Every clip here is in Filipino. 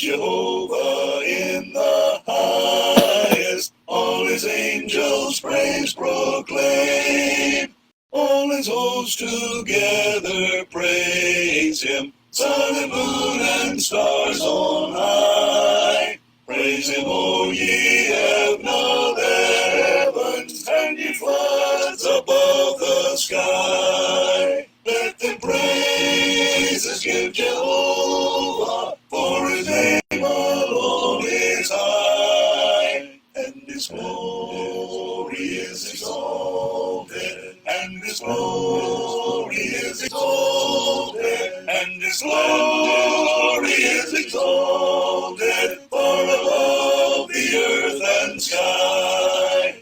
Jehovah in the highest. All his angels praise proclaim. All his hosts together praise him. Sun and moon and stars on high. Praise him, O ye heaven of heavens, and ye floods above the sky. Let them praises give Jehovah, for his name alone is high, and his glory is exalted, and his glory is exalted, and his glory is exalted, far above the earth and sky.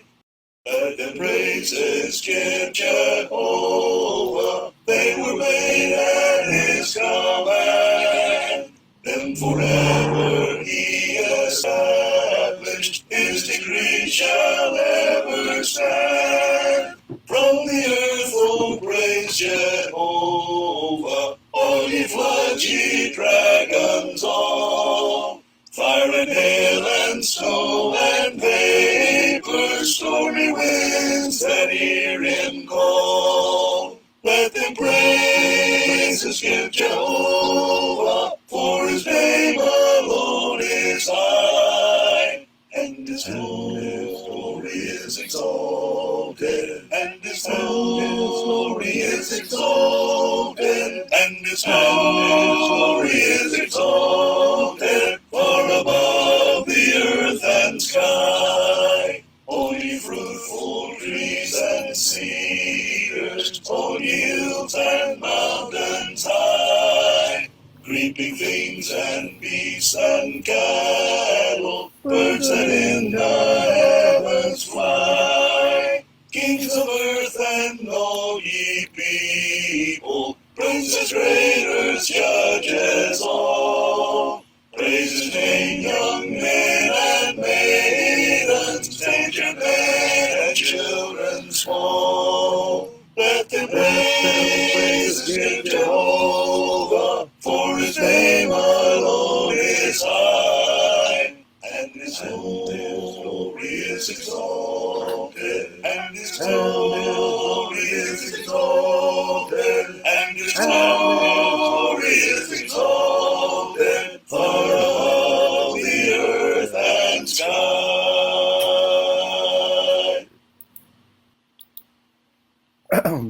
Let them praises give Jehovah, they were made at his command. Then forever he established, his decree shall ever stand. From the earth, oh, praise Jehovah, all ye floods, ye dragons all. Fire and hail and snow and vapor, stormy winds that hear him call. Let them praises give Jehovah, for his name alone is high, and his glory is exalted, and his glory is exalted, and his glory is exalted, far above the earth and sky. All ye fruitful trees and cedars, all ye hills and mountains high, creeping things and beasts and cattle, birds that in the heavens fly, kings of earth and all ye people, princes, raiders, judges all. Praise his name, young men and maidens, stranger men and children small. Let them praise give Jehovah, for his name alone is high, and his glory is exalted, and his glory is exalted, and his glory is exalted, far above the earth and sky.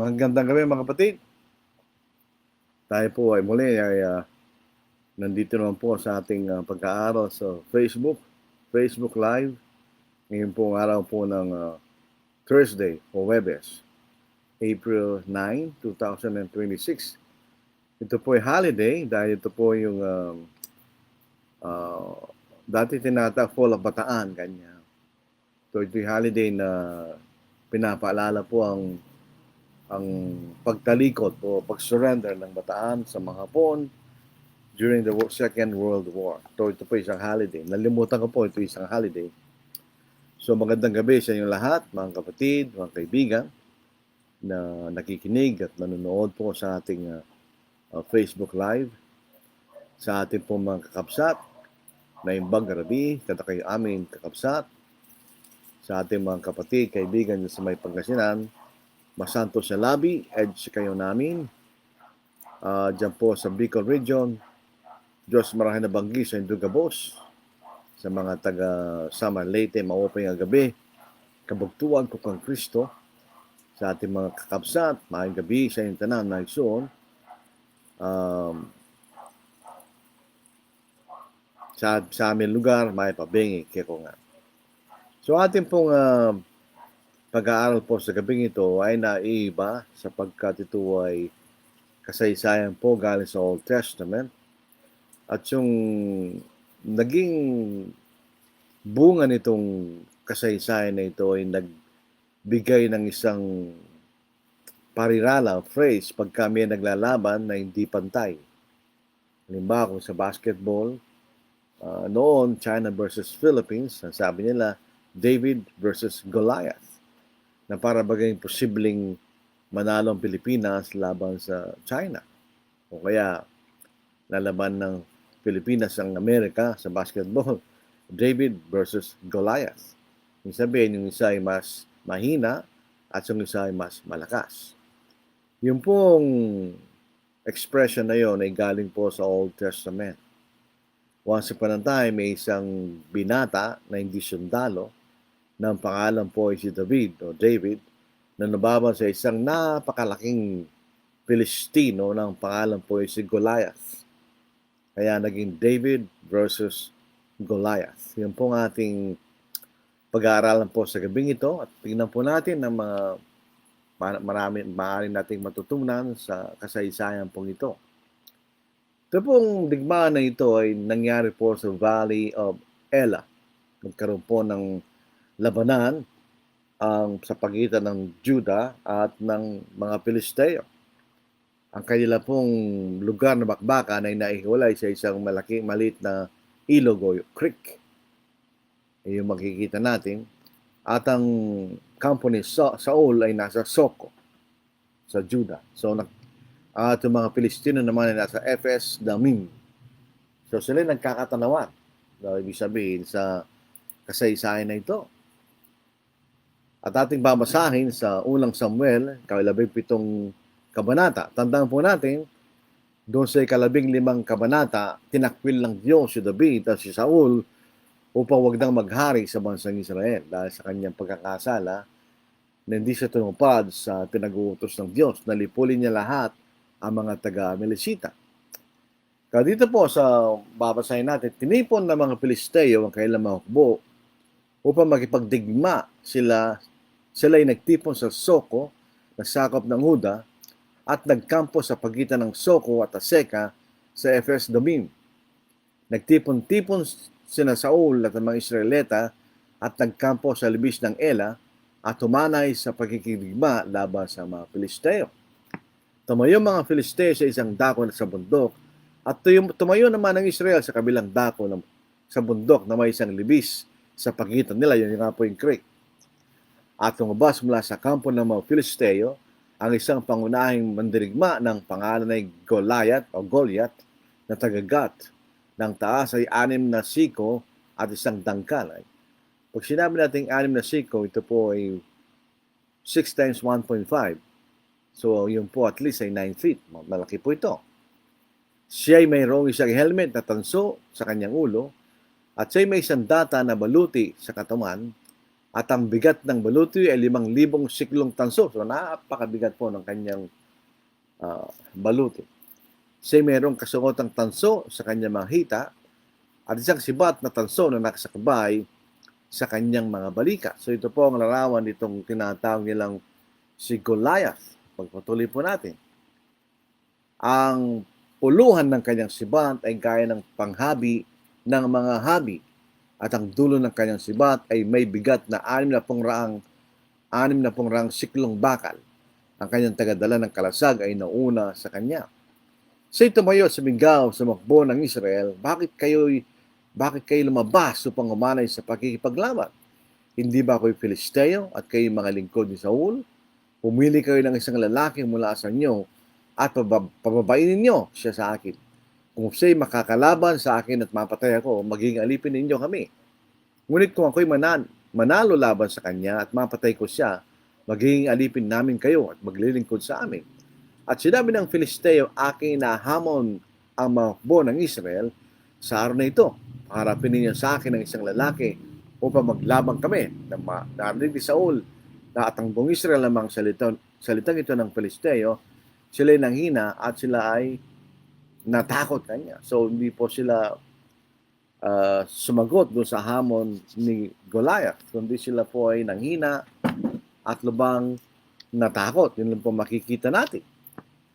Magandang gabi mga kapatid. Tayo po ay muli ay nandito naman po sa ating pag-aaral sa Facebook Live. Ngayon po ang araw po ng Thursday o Webes, April 9, 2026. Ito po ay holiday dahil ito po yung dati tinatawag Fall of Bataan, kanya. So ito yung holiday na pinapaalala po ang pagtalikod o pag-surrender ng Bataan sa mga Hapon during the Second World War. So ito po isang holiday. Nalimutan ko po ito isang holiday. So magandang gabi sa inyong lahat, mga kapatid, mga kaibigan na nakikinig at nanonood po sa ating Facebook Live, sa ating po mga kakabsat, na imbang gabi, kada kayo amin kakabsat, sa ating mga kapatid, kaibigan sa may Pangasinan, Masanto sa Labi, EDGE kayo namin, dyan po sa Bicol Region, Diyos marahin na banggi sa Indugabos, sa mga taga Samar Leyte, maupay nga gabi, kabagtuan ko kang Kristo, sa ating mga kakabsat, maayong gabi sa inyong tanan na igsoon, sa aming lugar, may pabingi, kaya ko nga. So ating pong pag-aaral po sa gabing ito ay naiiba sapagkat ito ay kasaysayan po galing sa Old Testament. At yung naging bunga nitong kasaysayan na ito ay nagbigay ng isang parirala, phrase, pag kami naglalaban na hindi pantay. Halimbawa kung sa basketball, noon China versus Philippines, sabi nila David versus Goliath, na para bagay posibleng manalo ang Pilipinas laban sa China. O kaya lalaban ng Pilipinas ang Amerika sa basketball. David versus Goliath. Yung sabihin, yung isa ay mas mahina at yung isa ay mas malakas. Yung pong expression na yon ay galing po sa Old Testament. Once upon a time, may isang binata na hindi sundalo na ang pangalan po ay si David o David na nababan sa isang napakalaking Pilistino na ang pangalan po ay si Goliath. Kaya naging David versus Goliath. Yan po ang ating pag-aaralan po sa gabing ito at tingnan po natin ang mga maaari nating matutunan sa kasaysayan pong ito. Ito pong digmaan na ito ay nangyari po sa Valley of Elah. Nagkaroon po ng labanan sa pagitan ng Juda at ng mga Pilisteo. Ang kanila pong lugar na bakbakan ay naihiwalay sa isang maliit na ilog o creek. Yung makikita natin. At ang kampo ni Saul ay nasa Soko sa Juda. So, at yung mga Pilistino naman ay nasa Ephes Damim. So, sila nagkakatanawan. So, ibig sabihin sa kasaysayan na ito. At ating babasahin sa unang Samuel, 17 kabanata. Tandaan po natin, doon sa 15 kabanata, tinakwil ng Diyos si David at si Saul upang wag nang maghari sa bansang Israel dahil sa kanyang pagkakasala na hindi siya tumupad sa pinag-uutos ng Diyos. Nalipulin niya lahat ang mga taga-Melisita. Kaya dito po sa babasahin natin, tinipon ng mga Pilisteo ang kailang mga hukbo upang makipagdigma sila ay nagtipon sa Soko na sakop ng Huda at nagkampo sa pagitan ng Soko at Aseka sa Ephes Damim. Nagtipon-tipon sina Saul at ang mga Israelita at nagkampo sa libis ng Ela at tumanay sa pagkikidigma laban sa mga Pilisteo. Tumayo mga Filisteo sa isang dako sa bundok at tumayo naman ang Israel sa kabilang dako sa bundok na may isang libis sa pagitan nila, yun nga po yung creek. At lumabas mula sa kampo ng mga Filisteo ang isang pangunahing mandirigma ng pangalan ay Goliath na taga-Gath. Ng taas ay 6 na siko at isang dangkal. Pag sinabi natin 6 na siko, ito po ay 6 times 1.5. So, yun po at least ay 9 feet. Malaki po ito. Siya ay mayroong isang helmet na tanso sa kanyang ulo at siya ay may sandata na baluti sa katawan at ang bigat ng baluti ay 5,000 siklong tanso. So, napakabigat po ng kanyang baluti. Siya ay mayroong kasungotang tanso sa kanyang mga hita at isang sibat na tanso na nakasakbay sa kanyang mga balika. So, ito po ang larawan nitong tinatawag nilang si Goliath. Pagpatuloy po natin. Ang puluhan ng kanyang sibat ay gaya ng panghabi ng mga habi at ang dulo ng kanyang sibat ay may bigat na 60 rang siklong bakal. Ang kanyang tagadala ng kalasag ay nauna sa kanya. Sa tumayo at sumigaw sa makbo ng Israel, bakit kayo lumabas upang umanay sa pakikipaglaban? Hindi ba ako'y Filisteo at kayo mga lingkod ni Saul? Pumili kayo ng isang lalaki mula sa inyo at pababain ninyo siya sa akin. Kung siya'y makakalaban sa akin at mapatay ako, magiging alipin ninyo kami. Ngunit kung ako'y manalo laban sa kanya at mapatay ko siya, magiging alipin namin kayo at maglilingkod sa amin. At sinabi ng Filisteo, aking nahamon ang mahukbo ng Israel sa araw na ito. Harapin ninyo sa akin ng isang lalaki upang maglabang kami. Narinig ni Saul na at ang buong Israel namang salitang ito ng Filisteo, sila ay nanghina at sila ay natakot kanya. So, hindi po sila sumagot doon sa hamon ni Goliath, kundi sila po ay nanghina at lubang natakot. Yun lang po makikita natin.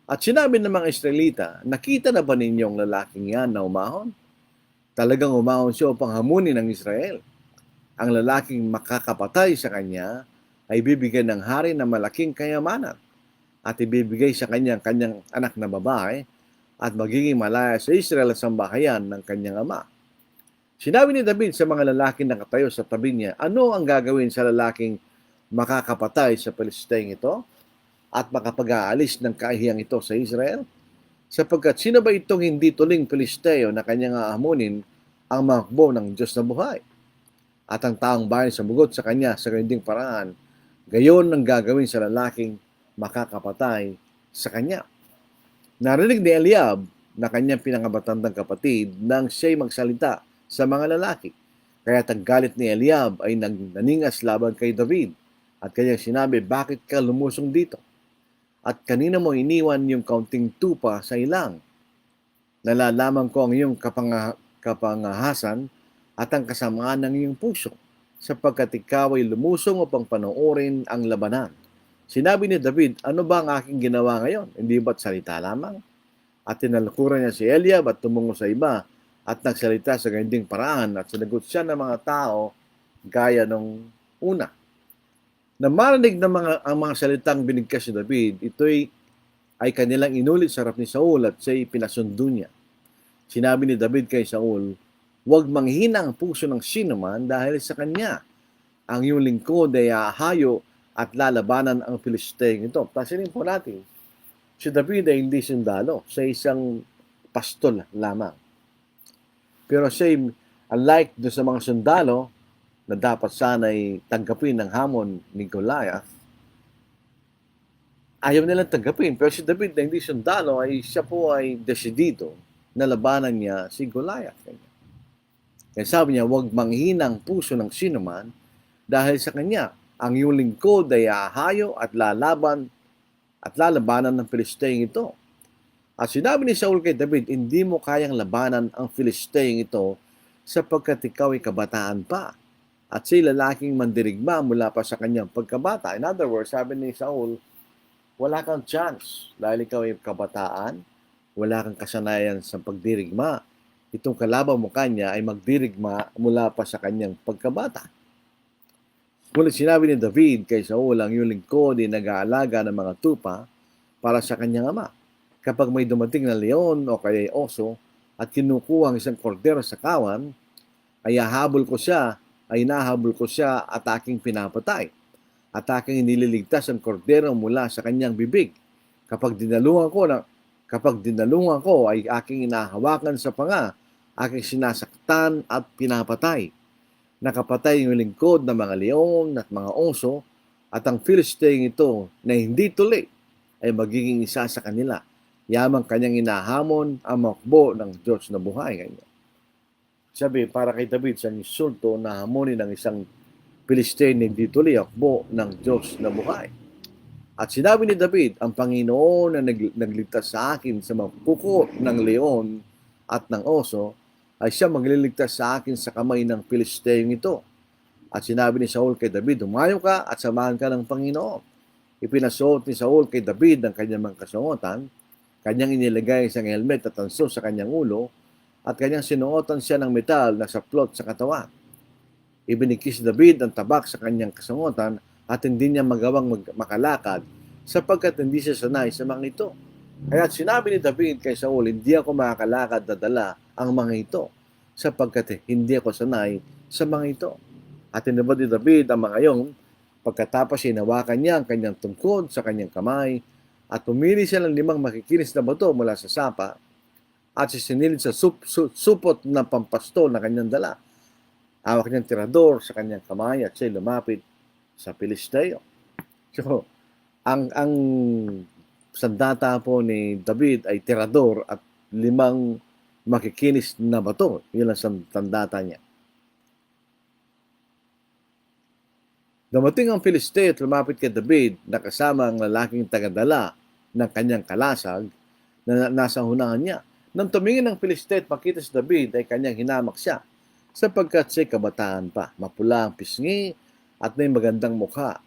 At sinabi ng mga Israelita, nakita na ba ninyong lalaking yan na umahon? Talagang umahon siya upang hamunin ng Israel. Ang lalaking makakapatay sa kanya ay bibigyan ng hari na malaking kayamanan at ibibigay sa kanyang anak na babae at magiging malaya sa Israel at sambahayan ng kanyang ama. Sinabi ni David sa mga lalaking nakatayo sa tabi niya, ano ang gagawin sa lalaking makakapatay sa Pilisteng ito at makapag-aalis ng kahiyang ito sa Israel? Sapagkat sino ba itong hindi tuling Pilisteo na kanyang aamunin ang mga hukbo ng Diyos na buhay? At ang taong bayan sumugot sa kanya sa ganitong paraan, gayon ang gagawin sa lalaking makakapatay sa kanya. Narinig ni Eliab na kanyang pinangabatandang kapatid nang siya'y magsalita sa mga lalaki. Kaya ang galit ni Eliab ay naningas laban kay David. At kanyang sinabi, bakit ka lumusong dito? At kanina mo iniwan yung kaunting tupa sa ilang? Nalalaman ko ang iyong kapangahasan at ang kasamaan ng iyong puso, sapagkat ikaw ay lumusong upang panoorin ang labanan. Sinabi ni David, ano ba ang aking ginawa ngayon? Hindi ba't salita lamang? At tinalukuran niya si Eliab at tumungo sa iba at nagsalita sa ganitong paraan at sinagot siya ng mga tao gaya nung una. Na marinig ng ang mga salitang binigkas ni David, ito'y ay kanilang inulit sa harap ni Saul at siya'y pinasundo niya. Sinabi ni David kay Saul, huwag manghina ang puso ng sinuman dahil sa kanya. Ang iyong lingkod ay hahayo at lalabanan ang Pilisteng ito. Pansinin po natin, si David ay hindi sundalo, siya isang pastol lamang. Pero siya, unlike doon sa mga sundalo na dapat sana'y tanggapin ng hamon ni Goliath, ayaw nilang tanggapin. Pero si David na hindi sundalo, ay siya po ay desidido na labanan niya si Goliath. Kaya sabi niya, huwag manghinang puso ng sinuman dahil sa kanya, ang iyong lingkod ay hahayo at lalabanan ng Pilisteng ito. At sinabi ni Saul kay David, hindi mo kayang labanan ang Pilisteng ito sapagkat ikaw ay kabataan pa. At siya'y lalaking mandirigma mula pa sa kanyang pagkabata. In other words, sabi ni Saul, wala kang chance dahil ikaw ay kabataan, wala kang kasanayan sa pagdirigma. Itong kalaban mo kanya ay magdirigma mula pa sa kanyang pagkabata. Ngunit sinabi ni David kay Saul, ang iyong lingkod ay nag-aalaga ng mga tupa para sa kanyang ama. Kapag may dumating na leon o kaya oso at kinukuha ang isang kordero sa kawan, ay nahabol ko siya at aking pinapatay. At aking nililigtas ang kordero mula sa kanyang bibig. Kapag dinalungan ko ay aking inahawakan sa panga, aking sinasaktan at pinapatay. Nakapatay yung lingkod ng mga leon at mga oso, at ang Philistine ito na hindi tuli ay magiging isa sa kanila. Yamang kanyang inahamon ang makbo ng Diyos na buhay. Sabi, para kay David, sa insulto na hamonin ng isang Philistine na hindi tuli, akbo ng Diyos na buhay. At sinabi ni David, ang Panginoon na nagligtas sa akin sa mga puko ng leon at ng oso, ay siya magliligtas sa akin sa kamay ng Pilisteng ito. At sinabi ni Saul kay David, humayo ka at samahan ka ng Panginoon. Ipinasuot ni Saul kay David ang kanyang mga kasuotan, kanyang inilagay isang helmet at tanso sa kanyang ulo, at kanyang sinuotan siya ng metal na saplot sa katawan. Ibinikis ni David ang tabak sa kanyang kasuotan at hindi niya magawang makalakad sapagkat hindi siya sanay sa mga ito. Kaya sinabi ni David kay Saul, hindi ako makakalakad na dala ang mga ito sapagkat hindi ako sanay sa mga ito. At tinubad ni David ang mga iyon, pagkatapos hinawakan niya ang kanyang tungkod sa kanyang kamay at pumili siya ng 5 makikinis na bato mula sa sapa at sisinilid sa supot na pampastol na kanyang dala. Hawak niyang tirador sa kanyang kamay at siya lumapit sa Pilisteo. So, ang sandata po ni David ay tirador at 5 makikinis na bato. Yun ang sandata niya. Dumating ang Pilisteo at lumapit kay David na kasama ang lalaking tagadala ng kanyang kalasag na nasa hunahan niya. Nang tumingin ang Pilisteo at makita si David ay kanyang hinamak siya sapagkat siya'y kabataan pa, mapula ang pisngi at may magandang mukha.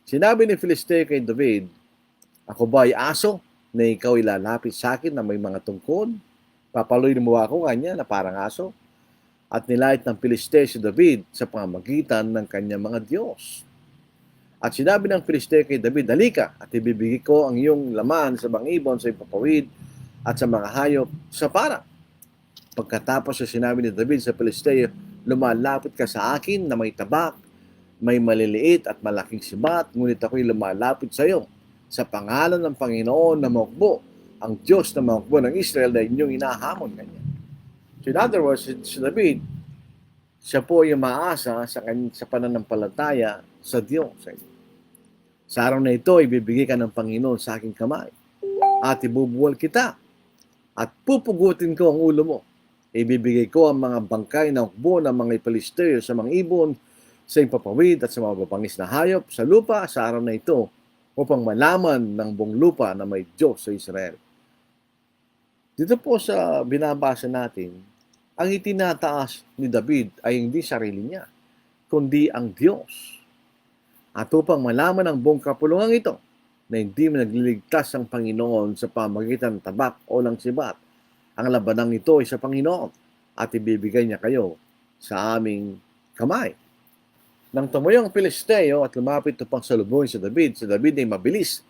Sinabi ni Filisteo kay David, ako ba ay aso na ikaw ilalapit sa akin na may mga tungkod? Papaluin mo ako kanya na parang aso? At nilait ng Filisteo si David sa pamamagitan ng kanyang mga Diyos. At sinabi ng Filisteo kay David, halika at ibibigay ko ang iyong laman sa mga ibon, sa ipapawid at sa mga hayop sa para. Pagkatapos sa sinabi ni David sa Filisteo, lumalapit ka sa akin na may tabak, may maliliit at malaking sibat, ngunit ako'y lumalapit sa iyo sa pangalan ng Panginoon na mukbo ang Diyos ng mga hukbo ng Israel na inyong inahamon ganyan. So in other words, si David, siya po yung maasa sa pananampalataya sa Diyos. Sa araw na ito, ibibigay ka ng Panginoon sa aking kamay at ibubuwal kita at pupugutin ko ang ulo mo. Ibibigay ko ang mga bangkay na hukbo ng mga Palisteo sa mga ibon, sa impapawid at sa mga babangis na hayop sa lupa sa araw na ito upang malaman ng buong lupa na may Diyos sa Israel. Dito po sa binabasa natin, ang itinataas ni David ay hindi sarili niya, kundi ang Diyos. At upang malaman ng buong kapulungan ito na hindi nagliligtas ang Panginoon sa pamagitan ng tabak o ng sibat, ang labanang ito ay sa Panginoon at ibibigay niya kayo sa aming kamay. Nang tumayo ang Pilisteo at lumapit upang salubungin si David ay mabilis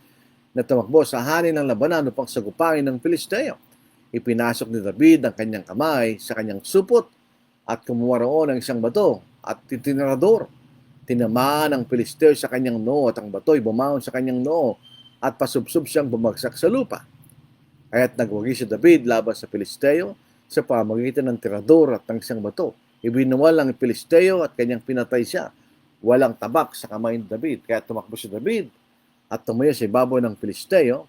na tumakbo sa hanin ng labanan upang sagupangin ng Pilisteo. Ipinasok ni David ang kanyang kamay sa kanyang supot at kumuha roon ng isang bato at titirador. Tinamaan ang Pilisteo sa kanyang noo at ang bato'y bumaon sa kanyang noo at pasubsob siyang bumagsak sa lupa. Kaya't nagwagi si David laban sa Pilisteo sa pamamagitan ng tirador at ng isang bato. Ibinuwal ang Pilisteo at kanyang pinatay siya. Walang tabak sa kamay ni David. Kaya tumakbo si David at tumayo sa ibabaw ng Pilisteo.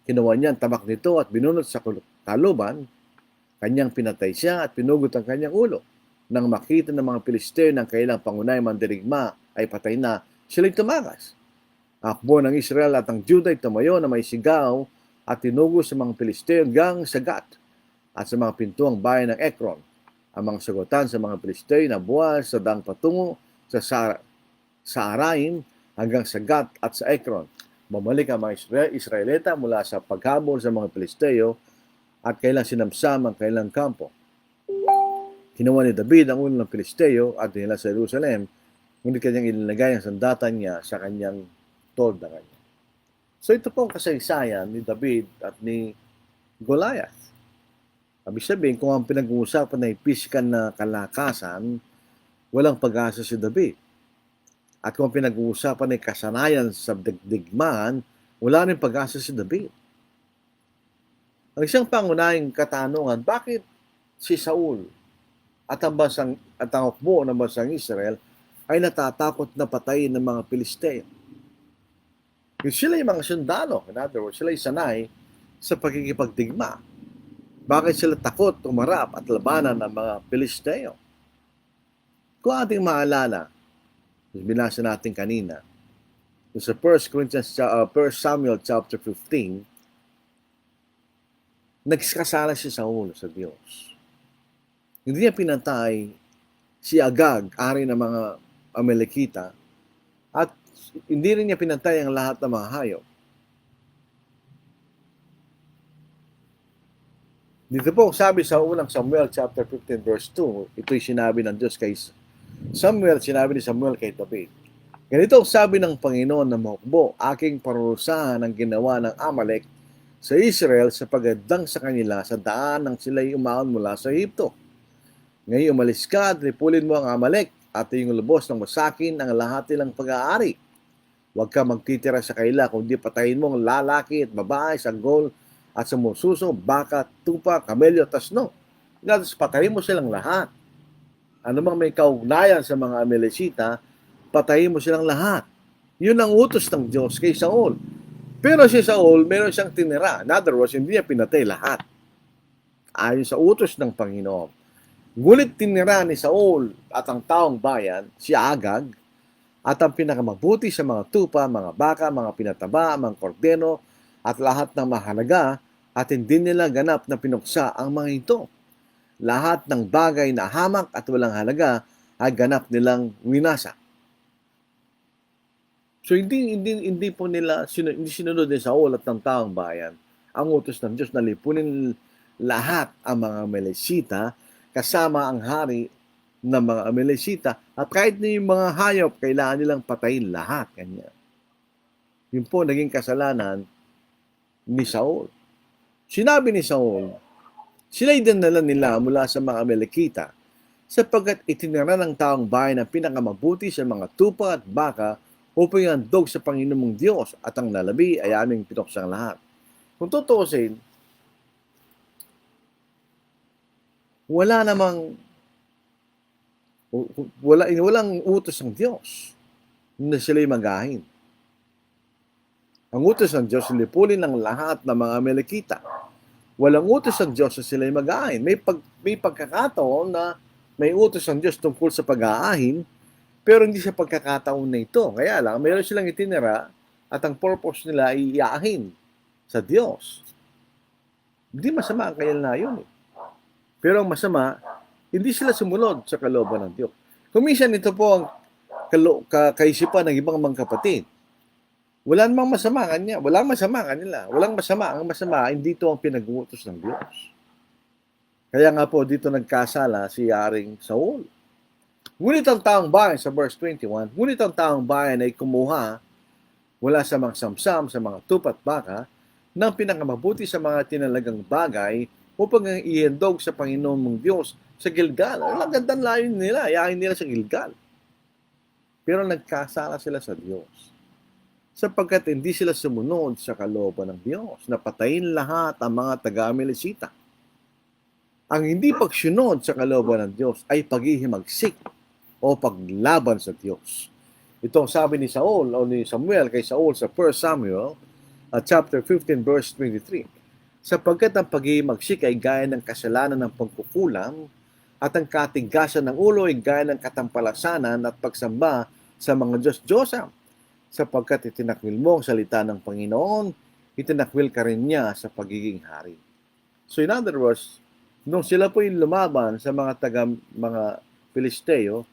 Kinuha niya ang tabak nito at binunot sa taluban. Kanyang pinatay siya at pinugot ang kanyang ulo. Nang makita ng mga Pilisteo ng kailang pangunay mandirigma ay patay na, sila'y tumakas. Akbo ng Israel at ang Judah ay tumayo na may sigaw at tinugo sa mga Pilisteo hanggang sa Gat at sa mga pintuang bayan ng Ekron. Ang mga sagutan sa mga Pilisteo na buwas sa dang patungo sa Araim hanggang sa Gat at sa Ekron. Bumalik ang mga Israelita mula sa paghabol sa mga Pilisteo at kailang sinamsam ang kailang kampo. Kinuha ni David ang ulo ng Pilisteo at dinala sa Jerusalem, ngunit kanyang ilinagay ang sandatan niya sa kanyang tolda kanya. So ito po ang kasaysayan ni David at ni Goliath. Ibig sabihin, kung ang pinag-uusapan ay pisikal na kalakasan, walang pag-asa si David. At kung pinag-uusapan ay kasanayan sa digmaan, wala rin pag-asa si David. Ang isang pangunahing katanungan, bakit si Saul at ang hukbo ng bansang Israel ay natatakot na patayin ng mga Pilisteo? Sila yung mga sundalo, in other words, sila ay sanay sa pagkikipagdigma. Bakit sila takot umarap at labanan ng mga Pilisteo? Kung ating maalala, binasa natin kanina, sa 1 Samuel chapter 15, nagkasala si Saul sa Diyos. Hindi niya pinatay si Agag, ari ng mga Amalekita, at hindi rin niya pinatay ang lahat ng mga hayop. Dito po, sabi sa unang Samuel chapter 15 verse 2, ito'y sinabi ng Diyos kay Samuel, sinabi ni Samuel kay David. Ganito ang sabi ng Panginoon na mahukbo, aking parurusahan ang ginawa ng Amalek sa Israel sa pagdang sa kanila sa daan nang sila'y umaon mula sa Egypto. Ngayon umalis ka at ripulin mo ang Amalek at iyong lubos ng masakin ang lahat nilang pag-aari. Huwag ka magtitira sa kaila kundi patayin mo ang lalaki at babae, sanggol at sumususo, baka, tupa, kamelyo, tasno. Tapos patayin mo silang lahat. Ano mang may kaugnayan sa mga Amalekita, patayin mo silang lahat. Yun ang utos ng Diyos kay Saul. Pero si Saul, meron siyang tinira. In other words, hindi niya pinatay lahat. Ayon sa utos ng Panginoon. Ngunit tinira ni Saul at ang taong bayan, si Agag, at ang pinakamabuti sa mga tupa, mga baka, mga pinataba, mga kordeno, at lahat ng mahalaga, at hindi nila ganap na pinuksa ang mga ito. Lahat ng bagay na hamak at walang halaga ay ganap nilang winasa. So hindi po nila hindi sinunod ni Saul at ng taong bayan ang utos ng Diyos na lipunin lahat ang mga Amalekita kasama ang hari ng mga Amalekita at kahit na yung mga hayop kailangan nilang patayin lahat kanya. Yun po naging kasalanan ni Saul. Sinabi ni Saul, sila'y dinala nila mula sa mga Amalekita sapagkat itinira ng taong bayan ang pinakamabuti sa mga tupa at baka upang ihandog sa Panginoong Diyos at ang lalabi ay aming pinoksang lahat. Kung tutuusin, wala namang walang utos ng Diyos na sila'y magahin. Ang utos ng Diyos, lipulin ng lahat ng mga Amalekita. Walang utos ng Diyos na sila'y mag-aahin. May pagkakataon na may utos ng Diyos tungkol sa pag-aahin, pero hindi sa pagkakataon na ito. Kaya lang, mayroon silang itinira at ang purpose nila ay iaahin sa Diyos. Hindi masama ang kailan na yun. Pero ang masama, hindi sila sumunod sa kalooban ng Diyos. Kuminsan ito po ang kaisipan ng ibang mga kapatid. Wala namang masama kanya. Walang masama kanila. Walang masama. Ang masama, hindi ito ang pinag-uutos ng Diyos. Kaya nga po dito nagkasala si Haring Saul. Ngunit ang taong bayan sa verse 21, ngunit ang taong bayan ay kumuha mula sa mga samsam, sa mga tupat baka, ng pinakamabuti sa mga tinalagang bagay upang ihendog sa Panginoon mong Diyos sa Gilgal. Ang gandang layon nila, ayahin nila sa Gilgal. Pero nagkasala sila sa Diyos. Sapagkat hindi sila sumunod sa kalooban ng Diyos. Napatayin lahat ang mga taga-Amalekita. Ang hindi pagsunod sa kalooban ng Diyos ay paghihimagsik o paglaban sa Diyos. Ito ang sabi ni Saul o ni Samuel kay Saul sa 1 Samuel chapter 15 verse 23. Sapagkat ang paghihimagsik ay gaya ng kasalanan ng pagkukulang at ang katigasan ng ulo ay gaya ng katampalasanan at pagsamba sa mga Diyos-Diyosa. Sapagkat itinakwil mo ang salita ng Panginoon, itinakwil ka rin niya sa pagiging hari. So in other words, nung sila po yung lumaban sa mga Pilisteo,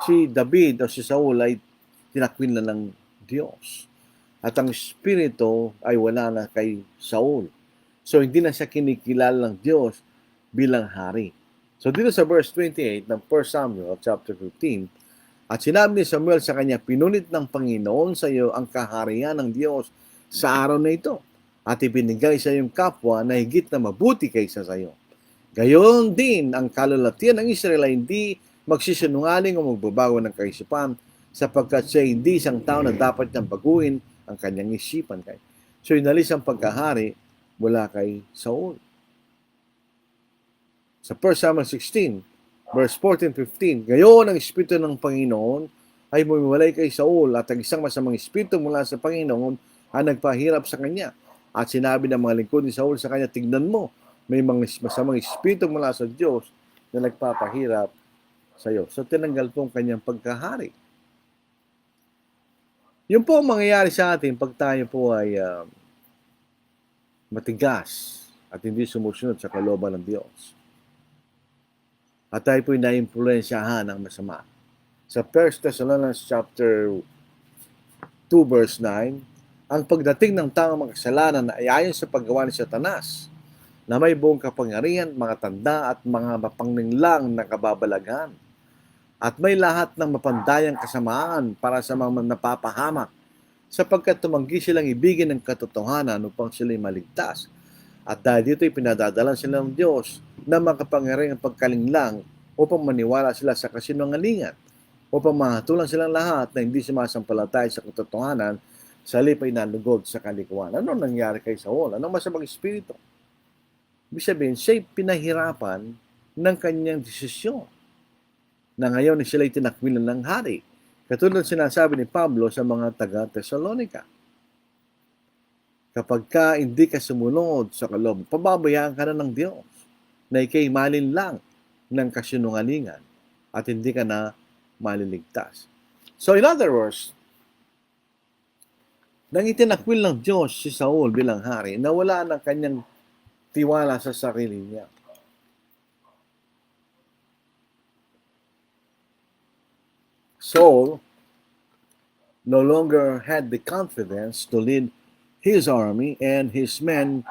si David o si Saul ay tinakwil na ng Diyos. At ang espiritu ay wala na kay Saul. So hindi na siya kinikilala ng Diyos bilang hari. So dito sa verse 28 ng 1 Samuel chapter 15, at sinabi ni Samuel sa kanya, pinunit ng Panginoon sa iyo ang kaharian ng Diyos sa araw na ito, at ibinigay sa iyong kapwa na higit na mabuti kaysa sa iyo. Gayon din ang kalulatian ng Israel ay hindi magsisinungaling o magbabago ng kaisipan, sapagkat siya hindi isang tao na dapat niyang baguhin ang kanyang isipan. So inalis ang pagkahari mula kay Saul. Sa 1 Samuel 16, verse 14-15, gayon ang Espiritu ng Panginoon ay bumiwalay kay Saul at ang isang masamang Espiritu mula sa Panginoon ang nagpahirap sa kanya. At sinabi ng mga lingkod ni Saul sa kanya, tignan mo, may mga masamang Espiritu mula sa Diyos na nagpapahirap sa iyo. So tinanggal po ang kanyang pagkahari. Yun po ang mangyayari sa atin pag tayo po ay matigas at hindi sumusunod sa kalooban ng Diyos. At tayo po'y na-impluensyahan ng masama. Sa 1 Thessalonians chapter 2 verse 9, ang pagdating ng taong makasalanan ay ayon sa paggawa ni Satanas, na may buong kapangyarihan, mga tanda at mga mapangninglang na kababalaghan. At may lahat ng mapandayang kasamaan para sa mga napapahamak, sapagkat tumanggi silang ibigin ng katotohanan upang sila'y maligtas. At dahil dito'y pinadadalan sila ng Diyos na makapangyarihang pagkalinglang upang maniwala sila sa kasinungalingan, upang mahatulan silang lahat na hindi sumasampalataya sa katotohanan, sa halip ay nalugod sa kalikuan. Ano nangyari kay Saul? Anong masamang espiritu? Ibig sabihin, siya'y pinahirapan ng kanyang desisyon na ngayon sila'y tinakwilan ng hari. Katulad sinasabi ni Pablo sa mga taga-Thessalonica. Kapag ka hindi ka sumunod sa kaloob, pababayaan ka na ng Diyos na ikay malinlang ng kasinungalingan at hindi ka na maliligtas. So in other words, nang itinakwil ng Diyos si Saul bilang hari, nawala ng kanyang tiwala sa sarili niya. Saul no longer had the confidence to lead his army and his men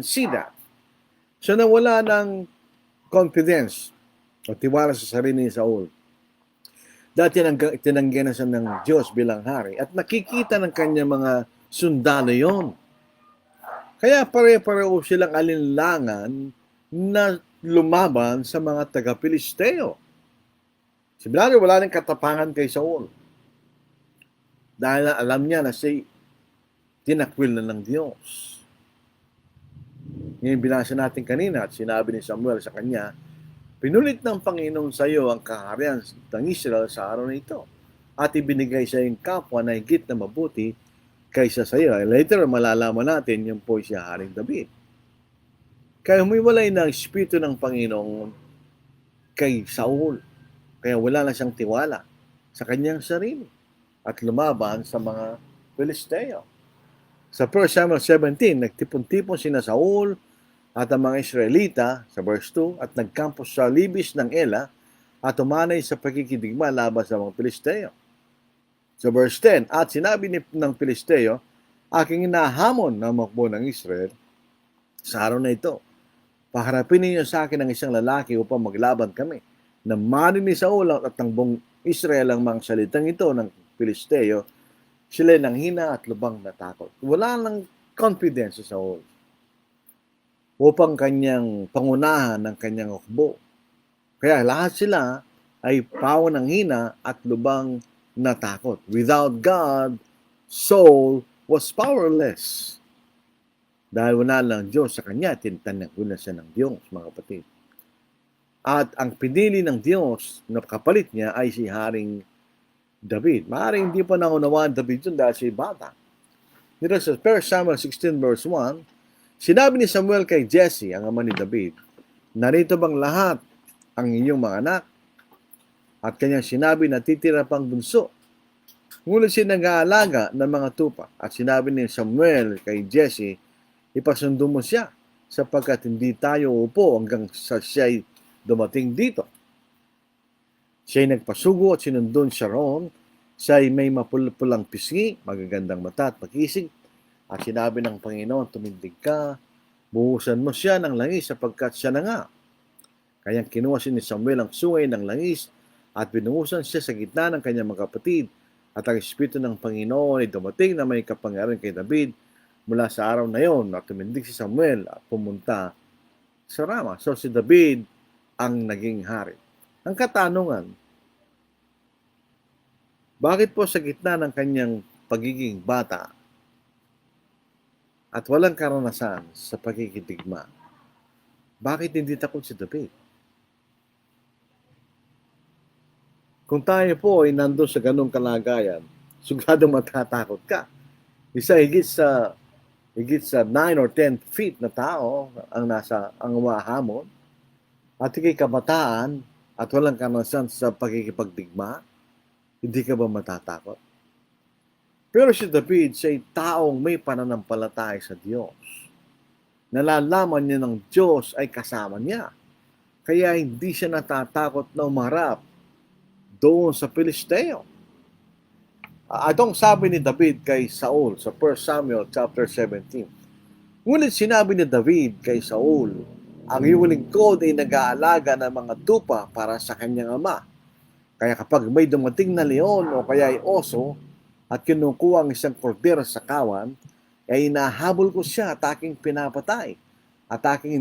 see that. So nawala ng confidence o tiwala sa sarili ni Saul. Dati tinanggihan na siya ng Diyos bilang hari at nakikita ng kanyang mga sundalo yon. Kaya pare-pareho silang alinlangan na lumaban sa mga taga-Pilisteo. Sibinari, wala nang katapangan kay Saul. Dahil alam niya na siya tinakwil na ng Diyos. Yung binasa natin kanina at sinabi ni Samuel sa kanya, pinulit ng Panginoon sa iyo ang kaharian ng Israel sa araw na ito at ibinigay sa iyong kapwa na higit na mabuti kaysa sa iyo. Later, malalaman natin yung po siya Haring David. Kaya humiwalay na ang Espiritu ng Panginoon kay Saul. Kaya wala na siyang tiwala sa kanyang sarili at lumaban sa mga Filisteo. Sa 1 Samuel 17, nagtipon-tipon sina Saul at ang mga Israelita sa verse 2 at nagkampos sa libis ng Ela at umanay sa pagkikidigma laban sa mga Filisteo. Sa verse 10, at sinabi ng Filisteo, aking inahamon na makbo ng Israel sa araw na ito. Paharapin ninyo sa akin ang isang lalaki upang maglaban kami. Namanin ni Saul at ng buong Israel ang mga salitang ito ng Filisteo, sila nanghina at lubang natakot. Wala lang confidence sa Saul upang kanyang pangunahan ng kanyang hukbo. Kaya lahat sila ay pawon ng hina at lubang natakot. Without God, Saul was powerless. Dahil wala lang Diyos sa kanya, tinatanagunan siya ng Diyos, mga kapatid. At ang pinili ng Diyos na kapalit niya ay si Haring David. Maaaring hindi pa naunawaan David yun dahil siya bata. Dito sa 1 Samuel 16 verse 1, sinabi ni Samuel kay Jesse, ang ama ni David, narito bang lahat ang inyong mga anak? At kanyang sinabi na titira pang bunso. Ngunit siya nag-aalaga ng mga tupa. At sinabi ni Samuel kay Jesse, ipasundo mo siya sapagkat hindi tayo upo hanggang sa siya'y dumating dito. Siya'y nagpasugo at sinundon siya roon. Siya'y may mapulpulang pisngi, magagandang mata at makisig. At sinabi ng Panginoon, tumindig ka, buhusan mo siya ng langis sapagkat siya na nga. Kaya kinuha si ni Samuel ang sungay ng langis at binuhusan siya sa gitna ng kanyang mga kapatid. At ang Espiritu ng Panginoon ay dumating na may kapangyarihan kay David mula sa araw na yon at tumindig si Samuel at pumunta sa Rama. So si David ang naging hari. Ang katanungan, bakit po sa gitna ng kanyang pagiging bata at walang karanasan sa pagkikidigma, bakit hindi takot si David? Kung tayo po ay nandun sa ganung kalagayan, sigurado matatakot ka. Higit sa 9 or 10 feet na tao ang umahamon at ikay kabataan at walang karanasan sa pagkikipagdigma, hindi ka ba matatakot? Pero si David siya ay taong may pananampalataya sa Diyos. Nalalaman niya ng Diyos ay kasama niya. Kaya hindi siya natatakot na umarap doon sa Filisteo. Atong sabi ni David kay Saul sa 1 Samuel chapter 17. Ngunit sinabi ni David kay Saul, ang iyong lingkod ay nag-aalaga ng mga tupa para sa kanyang ama. Kaya kapag may dumating na leon o kaya ay oso at kinukuha ang isang kordero sa kawan, ay inahabol ko siya at aking pinapatay at aking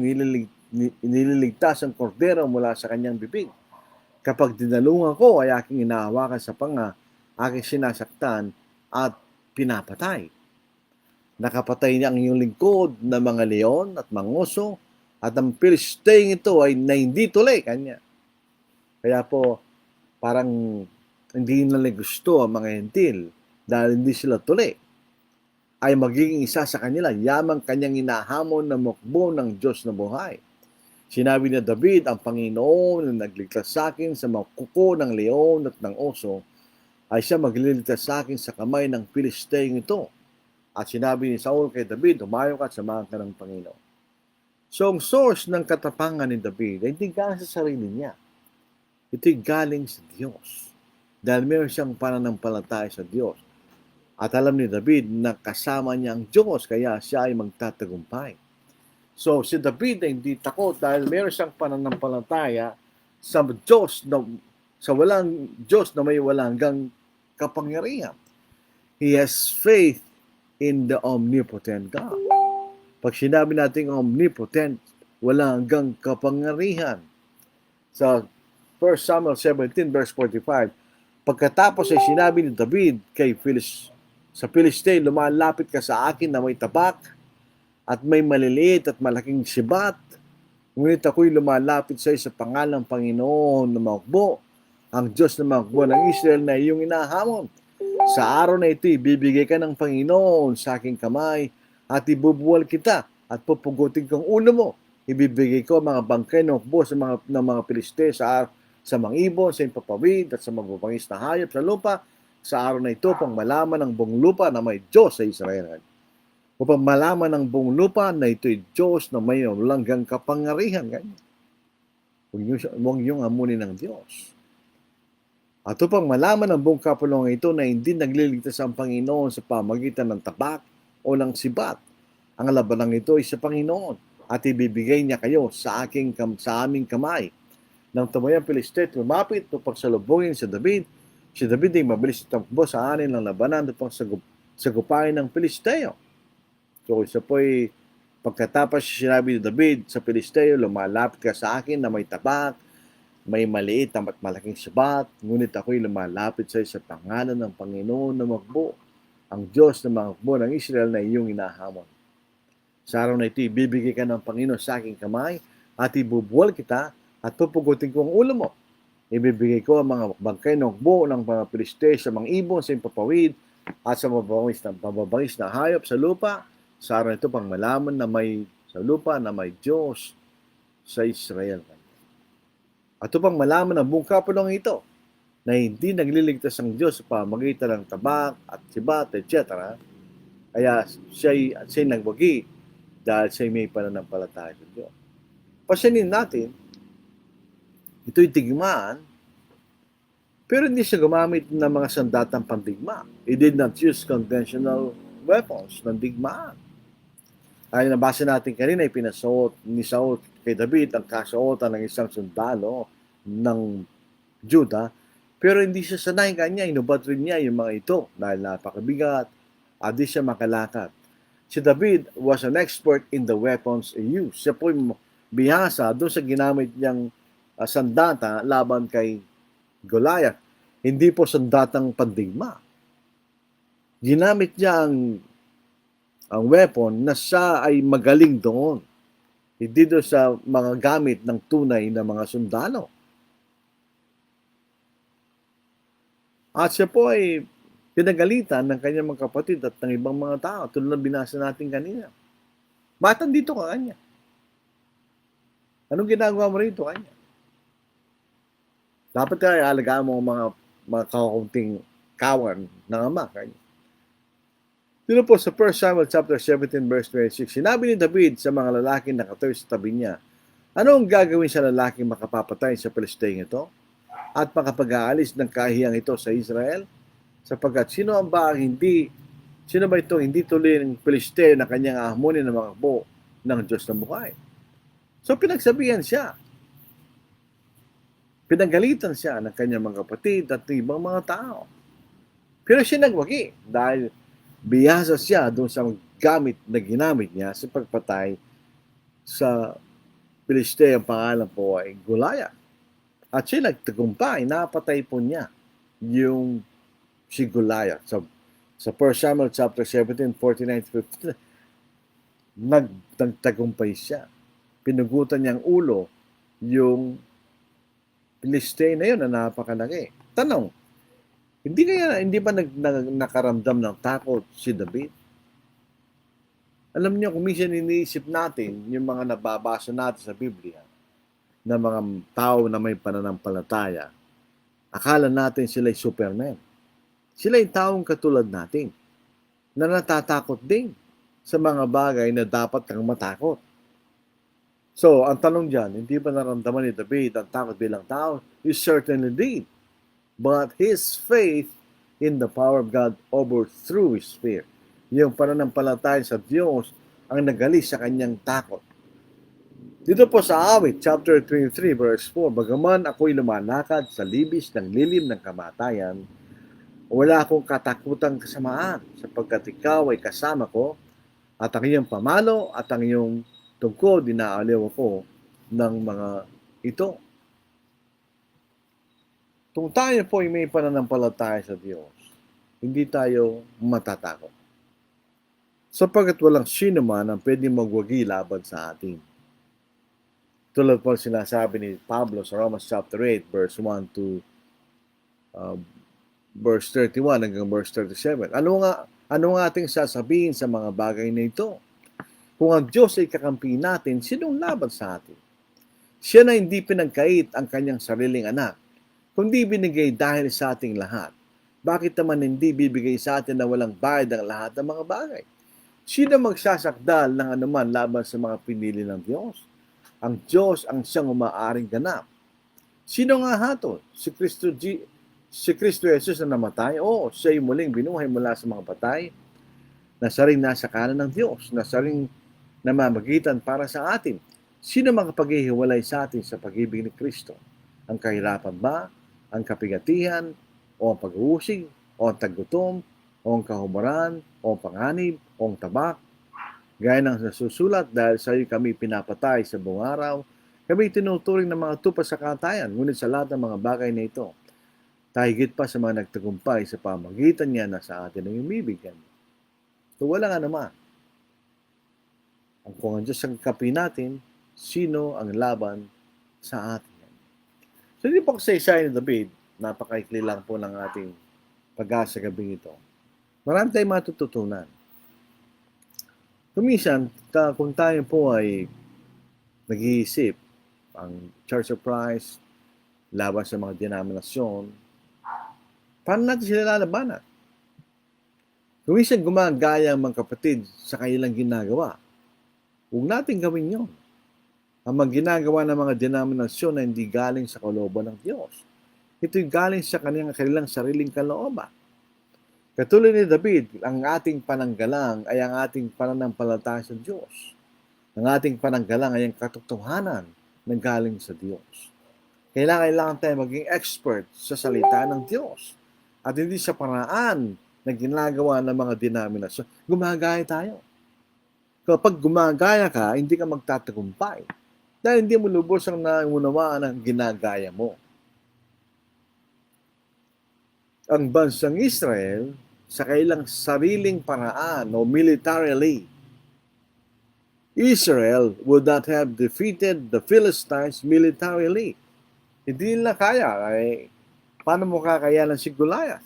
nililigtas ang kordero mula sa kanyang bibig. Kapag dinalungan ko ay aking inahawakan sa panga, aking sinasaktan at pinapatay. Nakapatay niya ang iyong lingkod na mga leon at mga oso at ang Pilisteng ito ay na hindi tuloy kanya. Kaya po, parang hindi nila gusto ang mga hentil dahil hindi sila tuloy. Ay magiging isa sa kanila, yamang kanyang inahamon na mukbo ng Diyos na buhay. Sinabi ni David, ang Panginoon na nagligtas sa akin sa mga kuko ng leon at ng oso, ay siya magliligtas sa akin sa kamay ng Pilisteng ito. At sinabi ni Saul kay David, humayo ka at samahan ka ng Panginoon. So, ang source ng katapangan ni David ay hindi galing sa sarili niya. Ito'y galing sa Diyos. Dahil meron siyang pananampalataya sa Diyos. At alam ni David na kasama niya ang Diyos, kaya siya ay magtatagumpay. So, si David ay hindi takot dahil meron siyang pananampalataya sa Diyos sa walang Diyos na may walang hanggang kapangyarihan. He has faith in the omnipotent God. Pag sinabi natin omnipotent, wala hanggang kapangyarihan. Sa 1 Samuel 17 verse 45, pagkatapos ay sinabi ni David kay sa Philistine, lumalapit ka sa akin na may tabak at may maliliit at malaking sibat. Ngunit ako'y lumalapit sa iyo sa pangalang Panginoon na makbo, ang Diyos na makbo ng Israel na iyong inahamon. Sa araw na ito, ibibigay ka ng Panginoon sa aking kamay at ibubuwal kita at pupugutin kong ulo mo. Ibibigay ko mga bangkay ng hukbo ng mga Piliste sa mga ibon, sa impapawid at sa magbabangis na hayop sa lupa. Sa araw na ito, pang malaman ng buong lupa na may Diyos sa Israel. Upang malaman ng buong lupa na ito'y Diyos na may langgang kapangyarihan. Huwag niyong amunin ng Diyos. At upang malaman ng buong kapulungan ito na hindi nagliligtas ang Panginoon sa pamagitan ng tabak o ng sibat. Ang labanang ito ay sa Panginoon at ibibigay niya kayo sa aming kamay. Nang tumayang Piliste, lumapit upang salubungin si David. Si David ay mabilis tumakbo sa anin ng labanan upang sagupain ng Pilisteo. So isa po'y pagkatapos sinabi ni David sa Pilisteo, lumalapit ka sa akin na may tabak, may maliit at malaking sibat, ngunit ako'y lumalapit sa iyo sa pangalan ng Panginoon na makbo, ang Diyos na makbo ng Israel na iyong inahamon. Sa araw na ito, ibibigay ka ng Panginoon sa aking kamay at ibubuwal kita at pupugutin ko ang ulo mo. Ibibigay ko ang mga bangkay ng hukbo ng mga Piliste sa mga ibon, sa impapawid at sa mababangis na hayop sa lupa. Sa araw na ito, pang malaman na may sa lupa na may Diyos sa Israel. At upang malaman ng buong kapulungan ito na hindi nagliligtas ang Diyos sa pamagitan ng tabak at sibat, etc. Kaya siya'y nagwagi dahil siya'y may pananampalataya sa Diyos. Pansinin natin, ito'y digmaan, pero hindi siya gumamit ng mga sandatang pandigma. He did not use conventional weapons ng digmaan. Ay nabasa natin kanina, pinasuot ni Saul kay David ang kasuotan ng isang sundalo ng Juda, pero hindi siya sanay kanya, inubat rin niya yung mga ito dahil napakabigat at di siya makalakad. Si David was an expert in the weapons he used. Siya po bihasa doon sa ginamit niyang sandata laban kay Goliath. Hindi po sandatang pandigma. Ginamit niya ang weapon na siya ay magaling doon. Hindi doon sa mga gamit ng tunay na mga sundalo. At siya po ay pinagalitan ng kanyang mga kapatid at ng ibang mga tao tulad ng binasa natin kanina. Ba't andito ka kanya? Anong ginagawa mo rito kanya? Dapat ka alagaan mo mga kakaunting kawan ng ama kanya. Dito po sa 1 Samuel chapter 17 verse 26, sinabi ni David sa mga lalaki na katayo sa tabi niya, ano ang gagawin sa lalaking makapapatay sa Pilisteng ito at makapag-aalis ng kahiyang ito sa Israel? Sapagkat sino ba ito hindi tuloy ng Pilisteo na kanyang ahamunin ng mga akbo ng Diyos na buhay? So pinagsabihan siya. Pinagalitan siya ng kanyang mga kapatid at ibang mga tao. Pero siya nagwagi dahil bihasa siya doon sa gamit na ginamit niya sa pagpatay sa Pilisteo. Ang pangalan po ay Goliath. At siya nagtagumpay, napatay po niya yung si Goliath. Sa 1 Samuel chapter 17, 49-50, nagtagumpay siya. Pinugutan niyang ulo yung Pilisteo na yun na napakalaki. Tanong, hindi ba nakaramdam ng takot si David? Alam niyo, kung minsan iniisip natin yung mga nababasa natin sa Biblia na mga tao na may pananampalataya, akala natin sila'y Superman. Sila'y taong katulad natin na natatakot din sa mga bagay na dapat kang matakot. So, ang tanong dyan, hindi ba naramdaman ni David ang takot bilang tao? He certainly did. But his faith in the power of God overthrew his fear. Yung pananampalataya sa Diyos ang nagalis sa kanyang takot. Dito po sa Awit, chapter 23, verse 4, bagaman ako'y lumalakad sa libis ng lilim ng kamatayan, wala akong katakutang kasamaan sapagkat ikaw ay kasama ko at ang iyong pamalo at ang iyong tungkod, dinaaliw ako ng mga ito. Kung tayo po ay may pananampalataya sa Diyos, hindi tayo matatakot. sapagkat walang sino man ang pwedeng magwagi laban sa atin. Tulad po sinasabi ni Pablo sa Romans chapter 8, verse 1 to verse 31 hanggang verse 37. Ano nga ating sasabihin sa mga bagay na ito? Kung ang Diyos ay kakampi natin, sinong laban sa atin? Siya na hindi pinagkait ang kanyang sariling anak, kundi binigay dahil sa ating lahat. Bakit naman hindi bibigay sa atin na walang bayad ang lahat ng mga bagay? Sino magsasakdal ng anuman laban sa mga pinili ng Diyos? Ang Diyos ang siyang umaaring ganap. Sino nga hatol? Si Kristo Jesus na namatay? Oo, siya ay muling binuhay mula sa mga patay, na saring nasa kanan ng Diyos, na saring namamagitan para sa atin. Sino makapaghihiwalay sa atin sa pag-ibig ni Kristo? Ang kahirapan ba? Ang kapigatihan? O ang pag-uusig? O ang taggutom? O ang kahumaran? O ang panganib? O ang tabak? Gaya ng nasusulat, dahil sa iyo kami pinapatay sa buong araw, kami tinuturing ng mga tupa sa katayan, ngunit sa lahat ng mga bagay na ito, tahigit pa sa mga nagtagumpay sa pamagitan niya na sa atin ang umibigyan. So walang naman. Kung ang Diyos ang kapi natin, sino ang laban sa atin? So hindi po kasi isa ni David, napakaikli lang po ng ating pag-asa gabing ito. Marami tayong matututunan. Kuminsan, kung tayo po ay nag-iisip, ang Church of Christ, laban sa mga denominasyon, paano natin sila lalabanan? Kuminsan gumagaya ang mga kapatid sa kanilang ginagawa. Huwag natin gawin yun. Ang mga ginagawa ng mga denominasyon na hindi galing sa kalooban ng Diyos. Ito'y galing sa kanilang sariling kalooban. Katulad ni David, ang ating pananggalang ay ang ating pananampalataya sa Diyos. Ang ating pananggalang ay ang katotohanan na galing sa Diyos. Kailangan tayo maging expert sa salita ng Diyos. At hindi sa paraan na ginagawa ng mga denominasyon. Gumagaya tayo. Kapag gumagaya ka, hindi ka magtatagumpay. Dahil hindi mo lubos ang naunawaan ang ginagaya mo. Ang bansang Israel, sa kailang sariling paraan o militarily, Israel would not have defeated the Philistines militarily. Hindi nila kaya. Paano mo kakayanan si Goliath?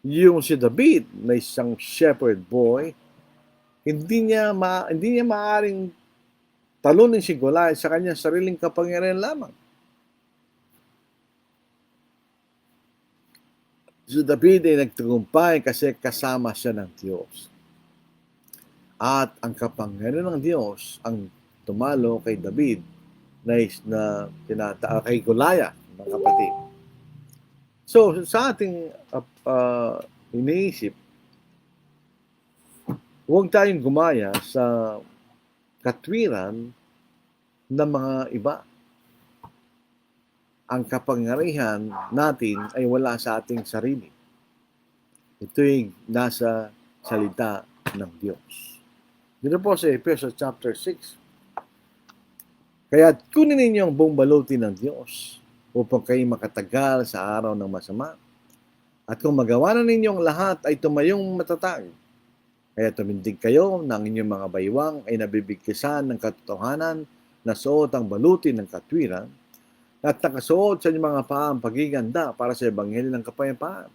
Yung si David na isang shepherd boy, hindi niya maaaring talunin si Goliath sa kanyang sariling kapangyarihan lamang. Si David ay nagtagumpay kasi kasama siya ng Diyos. At ang kapangyarihan ng Diyos ang tumalo kay David kay Goliath, mga kapatid. So, sa ating iniisip, huwag tayong gumaya sa katwiran ng mga iba. Ang kapangyarihan natin ay wala sa ating sarili. Ito'y nasa salita ng Diyos. Dito po sa Ephesians chapter 6. Kaya kunin ninyo ang buong baluti ng Diyos upang kayo makatagal sa araw ng masama. At kung magawa na ninyong lahat ay tumayong matatag. Kaya tumindig kayo ng inyong mga baywang ay nabibigkisan ng katotohanan na suot ang baluti ng katwiran at nakasuot sa inyong mga paa ang pagiganda para sa ebanghelyo ng kapayapaan.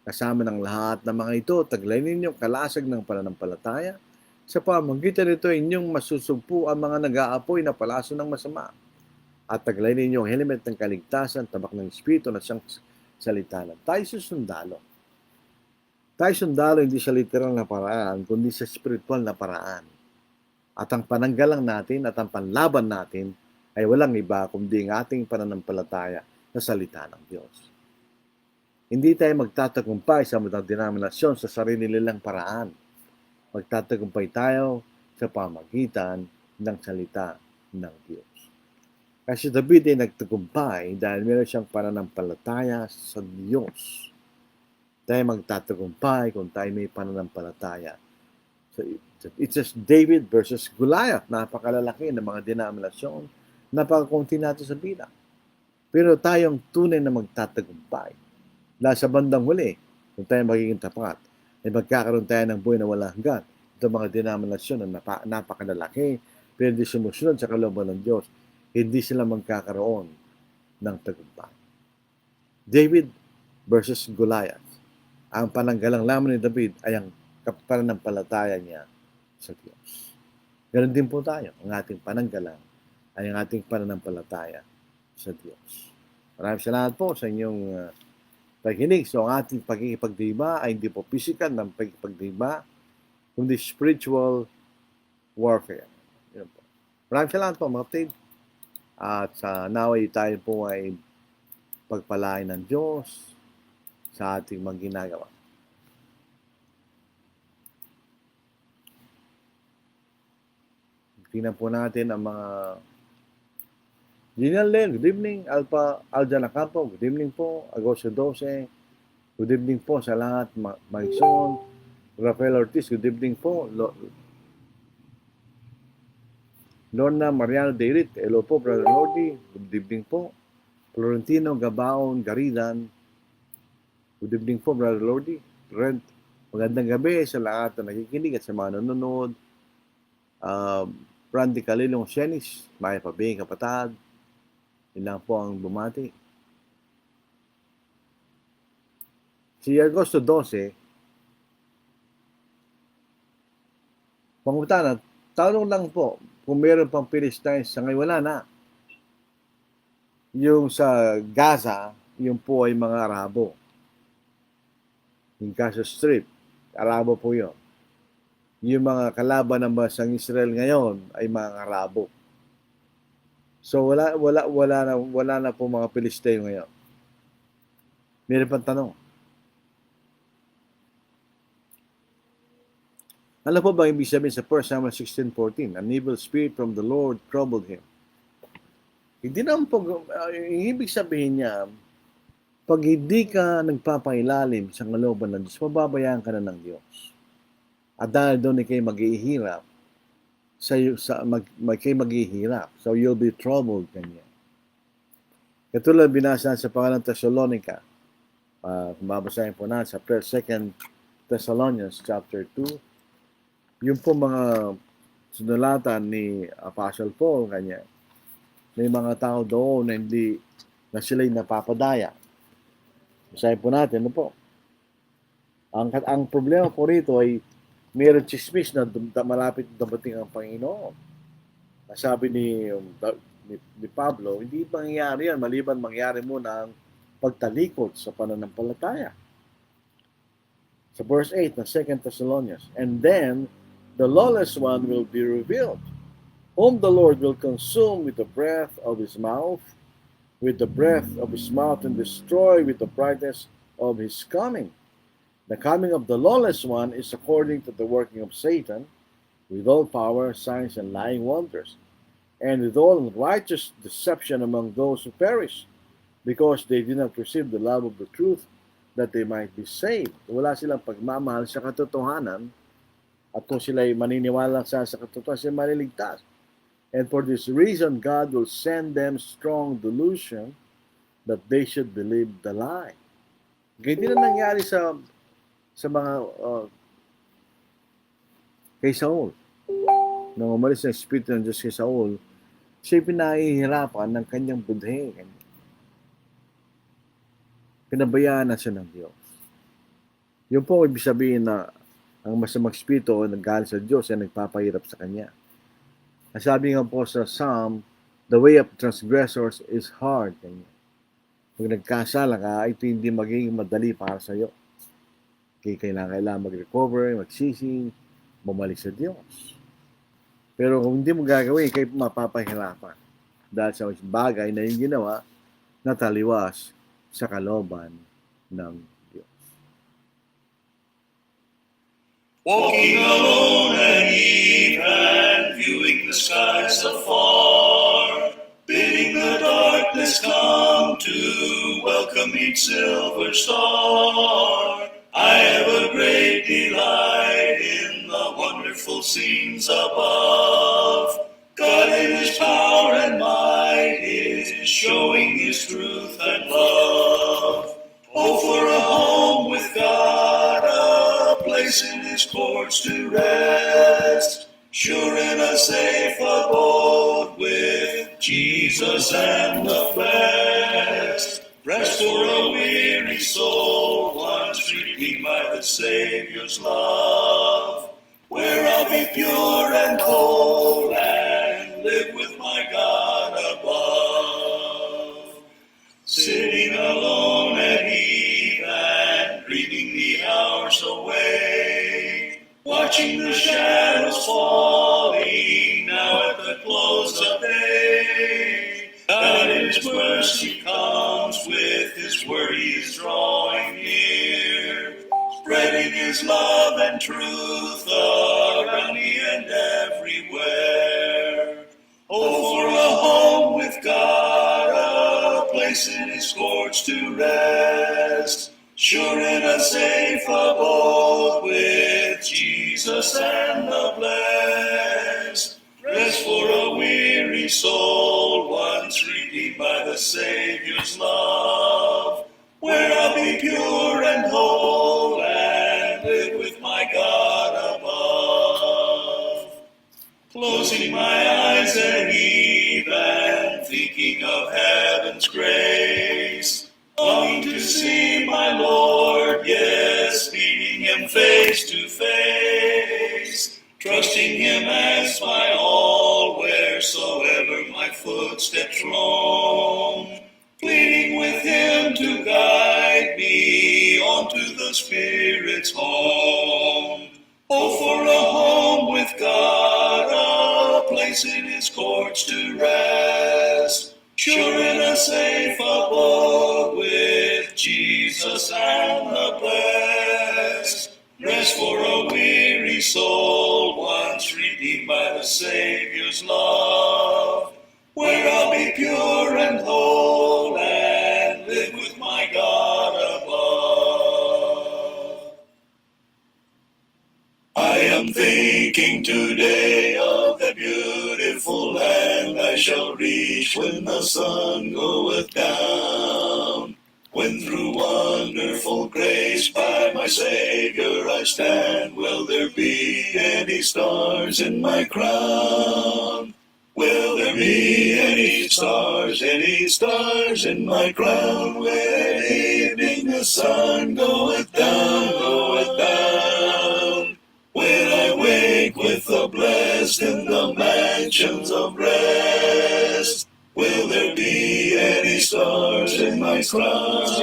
Kasama ng lahat ng mga ito, taglay ninyong kalasag ng pananampalataya. Sa pamamagitan nito, inyong masusugpo ang mga nag-aapoy na palaso ng masama. At taglay ninyong helmet ng kaligtasan, tabak ng Espiritu na siyang salita ng tayo sundalo. Tayo sundalo hindi sa literal na paraan, kundi sa spiritual na paraan. At ang pananggalang natin at ang panlaban natin ay walang iba kundi ang ating pananampalataya sa salita ng Diyos. Hindi tayo magtatagumpay sa mga denominasyon sa sarili nilang paraan. Magtatagumpay tayo sa pamagitan ng salita ng Diyos. Kasi David ay nagtagumpay dahil meron siyang pananampalataya sa Diyos. Tayo magtatagumpay kung tayo may pananampalataya. So it's just David versus Goliath. Napakalalaki ng mga denominasyon. Napakakunti natin sa bilang. Pero tayong tunay na magtatagumpay. Dahil sa bandang huli, kung tayo magiging tapat, ay magkakaroon tayo ng buhay na walang hanggan. Ito mga denominasyon na napakalalaki, pero hindi sumusunod sa kalooban ng Diyos, hindi sila magkakaroon ng tagumpay. David versus Goliath. Ang pananggalang lamang ni David ay ang pananampalataya niya sa Diyos. Ganon din po tayo. Ang ating pananggalang ay ang ating pananampalataya sa Diyos. Maraming salamat po sa inyong pakikinig. So, ang ating pagkikipagdiba ay hindi po physical ng pagkikipagdiba, kundi spiritual warfare. Yun po. Maraming salamat po mga kapatid. At sa naway tayo po ay pagpalain ng Diyos sa ating mga ginagawa. Tingnan po natin ang mga Ginial Len, good evening. Aljan Acampo, good evening po. Agosto 12, good evening po sa lahat. Maison, Rafael Ortiz, good evening po. Lorna Mariano Deirit, hello po, Brother Lordy, good evening po. Florentino Gabaon Garidan, good evening po, Brother Lordy. Magandang gabi sa lahat na nakikinig at sa mga nanonood. Randy Calilong Shenis, Maya Pabing Kapatad, yun lang po ang bumati. Si Agosto 12, pangutana, tanong lang po, kung meron pang Philistines sa ngayon, wala na. Yung sa Gaza, yung po ay mga Arabo. Yung Gaza Strip, Arabo po yun. Yung mga kalaban ng bansang Israel ngayon ay mga Arabo. So wala na po mga Pilisteo ngayon. Meron pang tanong. Ano po ba ibig sabihin sa 1 Samuel 16:14? An evil spirit from the Lord troubled him. Hindi naman po, ibig sabihin niya, pag hindi ka nagpapailalim sa kalooban ng Diyos, mababayaan ka na ng Diyos. At dahil doon kayo maghihirap, kayo maghihirap. So you'll be troubled kanya. Katulad binasa sa pangalan Thessalonica, mabasahin po na sa 2 Thessalonians chapter 2, yung po mga sunulatan ni Apostle Paul kanya, may mga tao doon na hindi na sila'y napapadaya. Basahin po natin, ano po? Ang problema po rito ay mayroon chismis na malapit dumating ang Panginoon. Sabi ni Pablo, hindi mangyayari yan, maliban mangyari muna ang pagtalikod sa pananampalataya. Sa verse 8 ng 2 Thessalonians, and then the lawless one will be revealed, whom the Lord will consume with the breath of his mouth, and destroy with the brightness of his coming. The coming of the lawless one is according to the working of Satan, with all power, signs, and lying wonders, and with all righteous deception among those who perish, because they did not receive the love of the truth, that they might be saved. Wala silang pagmamahal sa katotohanan, at kung sila'y maniniwala sa katotohanan, sila maliligtas. And for this reason, God will send them strong delusion that they should believe the lie. Ganyan na nangyari sa mga kay Saul. Nung umalis ang Espiritu ng Diyos kay Saul, siya pinahihirapan ng kanyang budhe. Pinabayaan na siya ng Diyos. Yun po ibig sabihin na ang masamang espiritu o nanggaling sa Diyos ay nagpapahirap sa kanya. Sabi nga po sa Psalm, the way of transgressors is hard. Pag nagkasala ka, ito hindi magiging madali para sa iyo. Kailangan mag-recover, magsisi, bumalik sa Diyos. Pero kung hindi mo gagawin, kayo mapapahirapan. Dahil sa bagay na yung ginawa, nataliwas sa kalooban ng Diyos. Walking alone at eve and viewing the skies afar, bidding the darkness come to welcome each silver star. I have a great delight in the wonderful scenes above. God in His power and might is showing His truth and love. Oh, for a home with God, a place courts to rest, sure in a safe abode with Jesus and the blessed. Rest for a weary soul, once redeemed by the Savior's love, where I'll be pure and whole and live with my God above. Sitting alone at eve and grieving the hours away, watching the shadows falling now at the close of day. God in His mercy comes, with His word He is drawing near, spreading His love and truth around me and everywhere. Oh, for a home with God, a place in His courts to rest, sure in a safe abode with Jesus and the blessed. Rest for a weary soul, once redeemed by the Savior's love, where I'll be pure and whole and live with my God above. Closing my eyes at eve and thinking of heaven's grace, longing to see my Lord, yes, meeting Him face to face, trusting Him as my all, wheresoever my footsteps roam, pleading with Him to guide me onto the Spirit's home. Oh, for a home with God, a place in His courts to rest, sure in a safe abode with Jesus and the blessed. Rest for a weary soul, once redeemed by the Savior's love, where I'll be pure and whole and live with my God above. I am thinking today of that beautiful land I shall reach when the sun goeth down, when through wonderful grace by my Savior I stand. Will there be any stars in my crown? Will there be any stars in my crown? When at evening the sun goeth down, when I wake with the blessed in the mansions of rest, will there be any stars in my crown?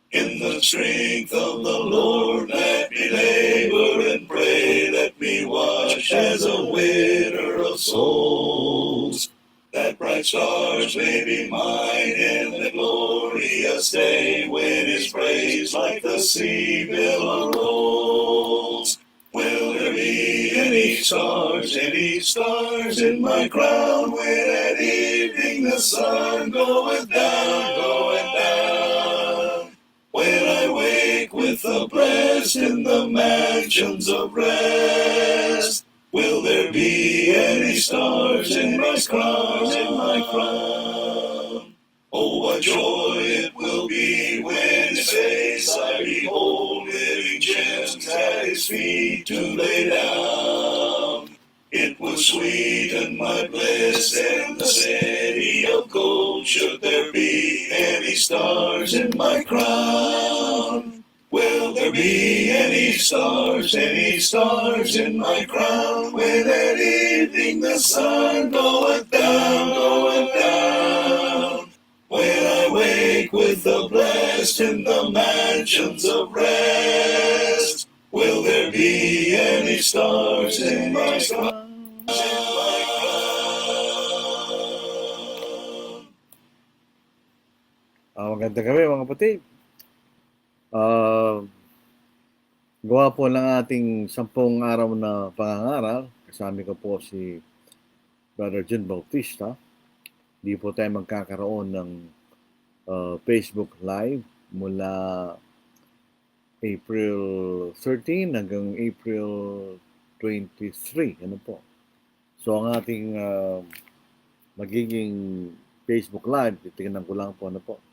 In the strength of the Lord let me labor and pray, let me watch as a winner of souls, that bright stars may be mine in the glorious day, when His praise like the sea billow rolls. Will there be any stars in my crown, when at evening the sun goeth down, when I wake with the blessed in the mansions of rest? Will there be any stars in my crown? Oh, what joy it will be when His face I behold, living gems at His feet to lay down. It would sweeten my bliss in the city of gold, should there be any stars in my crown. Will there be any stars in my crown, when at evening the sun goeth down, when I wake with the blessed in the mansions of rest? Will there be any stars in my crown? Magandang gabi mga kapatid. Gawa po ng ating 10 araw na pangangaral. Kasama ko po si Brother John Bautista. Di po tayo magkakaroon ng Facebook Live mula April 13 hanggang April 23. Ano po? So ang ating magiging Facebook Live, titingnan ko lang po ano po.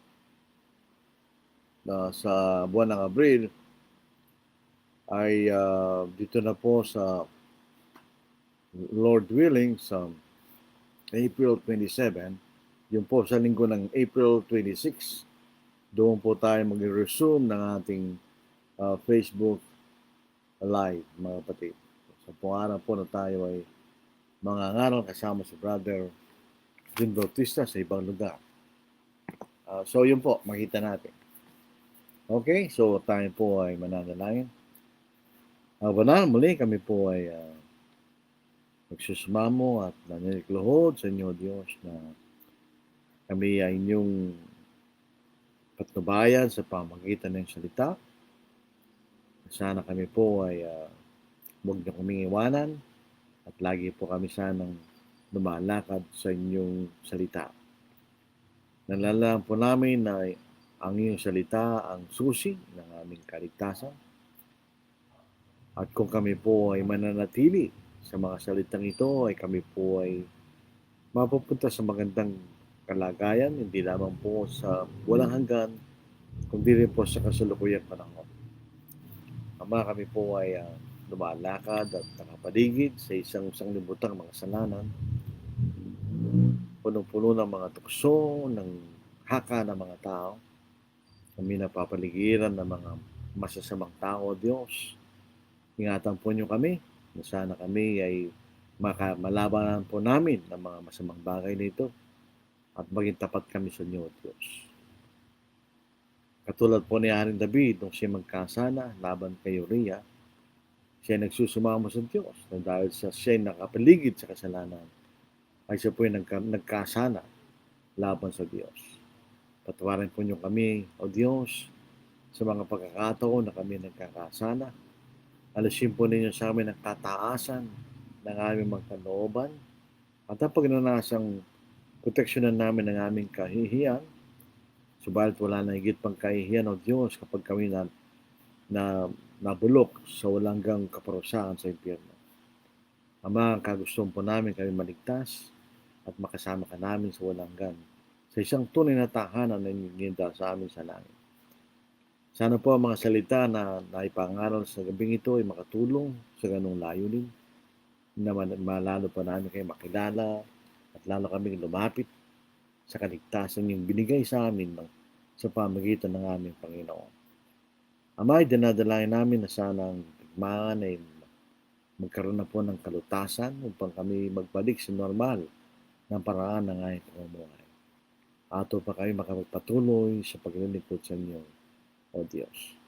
Sa buwan ng Abril, ay dito na po sa Lord willing sa April 27, yung po sa linggo ng April 26, doon po tayo mag-resume ng ating Facebook Live, mga kapatid. Sa araw po na tayo ay mangangaral kasama si Brother Jim Bautista sa ibang lugar. So yun po, makita natin. Okay, so tayo po ay mananalangin. Banal, muli kami po ay magsusumamo at naninikluhod sa inyo, Diyos, na kami ay inyong patnubayan sa pamagitan ng salita. Sana kami po ay huwag na kaming iwanan at lagi po kami sanang lumalakad sa inyong salita. Nalalaman po namin na ang iyong salita ang susi ng aming kaligtasan. At kung kami po ay mananatili sa mga salitang ito, ay kami po ay mapupunta sa magandang kalagayan, hindi lamang po sa walang hanggan, kundi rin po sa kasalukuyang panahon. Ama, kami po ay lumalakad at nakapaligid sa isang sanglibutang mga kasalanan, punong-puno ng mga tukso, ng haka ng mga tao. Kami napapaligiran ng mga masasamang tao, Diyos. Ingatan po niyo kami na sana kami ay malabanan po namin ng mga masamang bagay nito at maging tapat kami sa inyo, Diyos. Katulad po ni Haring David, nung siya magkasana laban kay Uriah, siya nagsusumamo sa Diyos na dahil sa siya nakapaligid sa kasalanan, ay siya po ay nagkasana laban sa Diyos. Patawarin po niyo kami, O Diyos, sa mga pagkakataon na kami nagkakasana. Alisin po ninyo sa amin ang kataasan ng aming mga kalooban at ang pagnanasang proteksyonan namin ng aming kahihiyan. Subalit wala na higit pang kahihiyan, O Diyos, kapag kami nabulok sa walanggang kaparusahan sa impyerno. Ama, ang kagustuhan po namin kami maligtas at makasama ka namin sa walanggan sa isang tunay na tahanan na inyinda sa amin sa langit. Sana po ang mga salita na naipangaral sa gabing ito ay makatulong sa ganung layunin na malalo pa namin kayo makilala at lalo kaming lumapit sa kaligtasan yung binigay sa amin sa pamagitan ng aming Panginoon. Ama, dinadalayan namin na sana ang digmaan ay magkaroon na po ng kalutasan upang kami magbalik sa normal ng paraan ng aming pamumuhay. Ato pa kami makapagpatuloy sa paglilingkod sa inyo, O Diyos.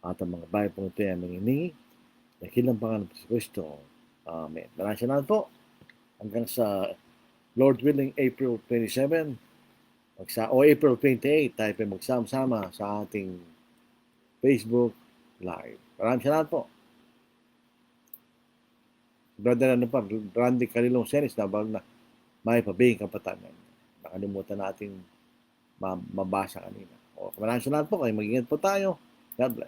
At ang mga bahay pong ito ay aming hiningi, dakilang pangalan ng Kristo. Amen. Maraming salamat po. Hanggang sa Lord willing, April 27 o April 28, tayo pa magsama-sama sa ating Facebook Live. Maraming salamat po. Brother, Randy Calilong Senis, na may pabing kapatanan. Nakalimutan natin mabasa kanina. Maraming salamat po kayo. Mag-ingat po tayo. God bless.